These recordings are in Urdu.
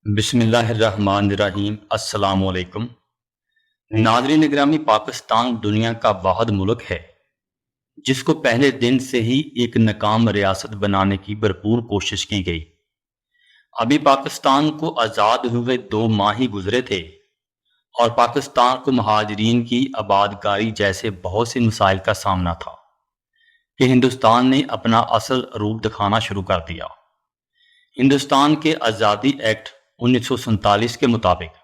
بسم اللہ الرحمن الرحیم۔ السلام علیکم ناظرین گرامی، پاکستان دنیا کا واحد ملک ہے جس کو پہلے دن سے ہی ایک ناکام ریاست بنانے کی بھرپور کوشش کی گئی۔ ابھی پاکستان کو آزاد ہوئے 2 ماہ ہی گزرے تھے اور پاکستان کو مہاجرین کی آبادکاری جیسے بہت سے مسائل کا سامنا تھا کہ ہندوستان نے اپنا اصل روپ دکھانا شروع کر دیا۔ ہندوستان کے آزادی ایکٹ 1947 کے مطابق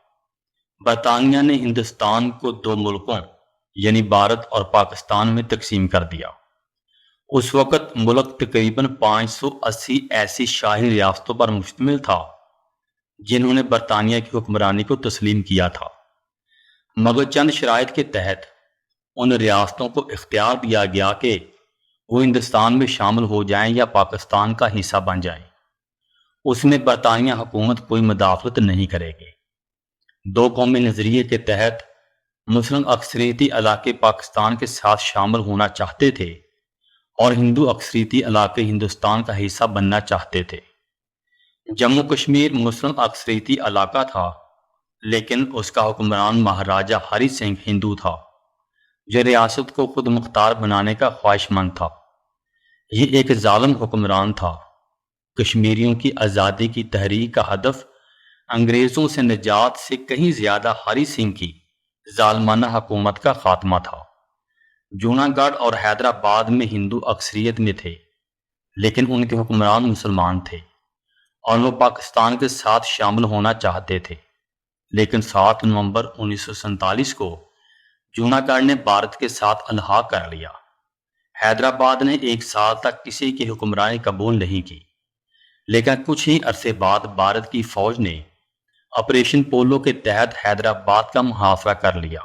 برطانیہ نے ہندوستان کو 2 ملکوں یعنی بھارت اور پاکستان میں تقسیم کر دیا۔ اس وقت ملک تقریباً 580 ایسی شاہی ریاستوں پر مشتمل تھا جنہوں نے برطانیہ کی حکمرانی کو تسلیم کیا تھا، مگر چند شرائط کے تحت ان ریاستوں کو اختیار دیا گیا کہ وہ ہندوستان میں شامل ہو جائیں یا پاکستان کا حصہ بن جائیں۔ اس میں برطانیہ حکومت کوئی مداخلت نہیں کرے گی۔ 2 قومی نظریے کے تحت مسلم اکثریتی علاقے پاکستان کے ساتھ شامل ہونا چاہتے تھے اور ہندو اکثریتی علاقے ہندوستان کا حصہ بننا چاہتے تھے۔ جموں کشمیر مسلم اکثریتی علاقہ تھا، لیکن اس کا حکمران مہاراجہ ہری سنگھ ہندو تھا جو ریاست کو خود مختار بنانے کا خواہش مند تھا۔ یہ ایک ظالم حکمران تھا۔ کشمیریوں کی آزادی کی تحریک کا ہدف انگریزوں سے نجات سے کہیں زیادہ ہری سنگھ کی ظالمانہ حکومت کا خاتمہ تھا۔ جوناگڑھ اور حیدرآباد میں ہندو اکثریت میں تھے، لیکن ان کے حکمران مسلمان تھے اور وہ پاکستان کے ساتھ شامل ہونا چاہتے تھے۔ لیکن 7 نومبر 1947 کو جوناگڑھ نے بھارت کے ساتھ الحاق کر لیا۔ حیدرآباد نے 1 سال تک کسی کی حکمرانی قبول نہیں کی، لیکن کچھ ہی عرصے بعد بھارت کی فوج نے آپریشن پولو کے تحت حیدرآباد کا محاصرہ کر لیا۔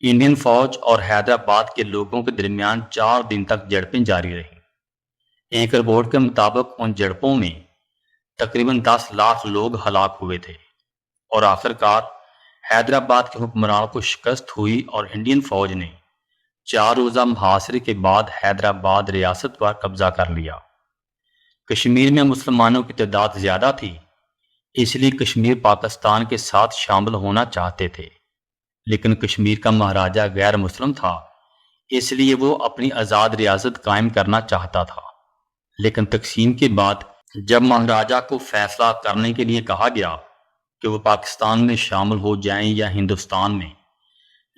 انڈین فوج اور حیدرآباد کے لوگوں کے درمیان 4 دن تک جھڑپیں جاری رہیں۔ ایک رپورٹ کے مطابق ان جھڑپوں میں تقریباً 10 لاکھ لوگ ہلاک ہوئے تھے اور آخرکار حیدرآباد کے حکمران کو شکست ہوئی اور انڈین فوج نے 4 روزہ محاصرے کے بعد حیدرآباد ریاست پر قبضہ کر لیا۔ کشمیر میں مسلمانوں کی تعداد زیادہ تھی، اس لیے کشمیر پاکستان کے ساتھ شامل ہونا چاہتے تھے، لیکن کشمیر کا مہاراجہ غیر مسلم تھا، اس لیے وہ اپنی آزاد ریاست قائم کرنا چاہتا تھا۔ لیکن تقسیم کے بعد جب مہاراجہ کو فیصلہ کرنے کے لیے کہا گیا کہ وہ پاکستان میں شامل ہو جائیں یا ہندوستان میں،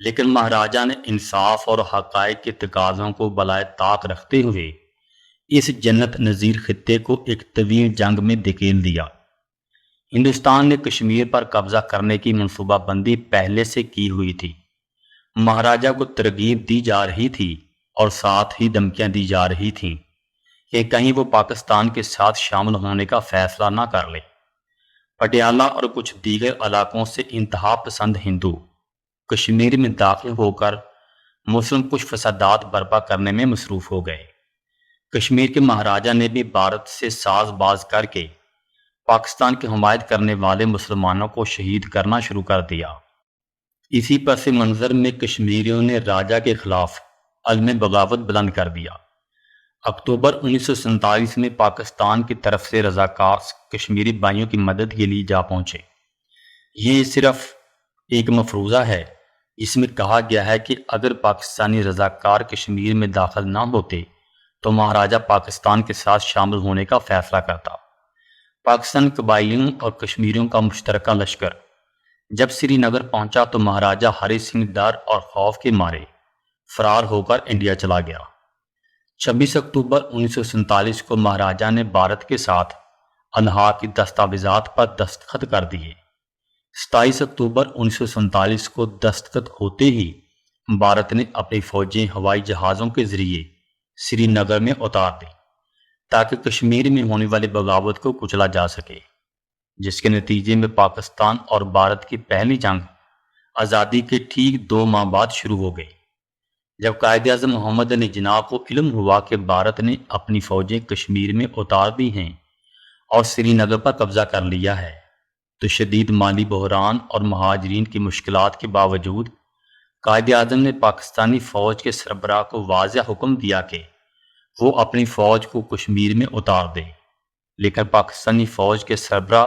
لیکن مہاراجہ نے انصاف اور حقائق کے تقاضوں کو بالائے طاق رکھتے ہوئے اس جنت نظیر خطے کو ایک طویل جنگ میں دھکیل دیا۔ ہندوستان نے کشمیر پر قبضہ کرنے کی منصوبہ بندی پہلے سے کی ہوئی تھی۔ مہاراجہ کو ترغیب دی جا رہی تھی اور ساتھ ہی دھمکیاں دی جا رہی تھیں کہ کہیں وہ پاکستان کے ساتھ شامل ہونے کا فیصلہ نہ کر لے۔ پٹیالہ اور کچھ دیگر علاقوں سے انتہا پسند ہندو کشمیر میں داخل ہو کر مسلم کچھ فسادات برپا کرنے میں مصروف ہو گئے۔ کشمیر کے مہاراجہ نے بھی بھارت سے ساز باز کر کے پاکستان کی حمایت کرنے والے مسلمانوں کو شہید کرنا شروع کر دیا۔ اسی پس منظر میں کشمیریوں نے راجہ کے خلاف عزم بغاوت بلند کر دیا۔ اکتوبر 1947 میں پاکستان کی طرف سے رضاکار کشمیری بھائیوں کی مدد کے لیے جا پہنچے۔ یہ صرف ایک مفروضہ ہے جس میں کہا گیا ہے کہ اگر پاکستانی رضاکار کشمیر میں داخل نہ ہوتے تو مہاراجہ پاکستان کے ساتھ شامل ہونے کا فیصلہ کرتا۔ پاکستان قبائلیوں اور کشمیریوں کا مشترکہ لشکر جب سری نگر پہنچا تو مہاراجہ ہری سنگھ ڈر اور خوف کے مارے فرار ہو کر انڈیا چلا گیا۔ 26 اکتوبر 1947 کو مہاراجہ نے بھارت کے ساتھ الحاق کی دستاویزات پر دستخط کر دیے۔ 27 اکتوبر 1947 کو دستخط ہوتے ہی بھارت نے اپنی فوجیں ہوائی جہازوں کے ذریعے سری نگر میں اتار دی تاکہ کشمیر میں ہونے والی بغاوت کو کچلا جا سکے، جس کے نتیجے میں پاکستان اور بھارت کی پہلی جنگ آزادی کے ٹھیک 2 ماہ بعد شروع ہو گئی۔ جب قائد اعظم محمد علی جناح کو علم ہوا کہ بھارت نے اپنی فوجیں کشمیر میں اتار دی ہیں اور سری نگر پر قبضہ کر لیا ہے، تو شدید مالی بحران اور مہاجرین کی مشکلات کے باوجود قائد اعظم نے پاکستانی فوج کے سربراہ کو واضح حکم دیا کہ وہ اپنی فوج کو کشمیر میں اتار دے، لیکن پاکستانی فوج کے سربراہ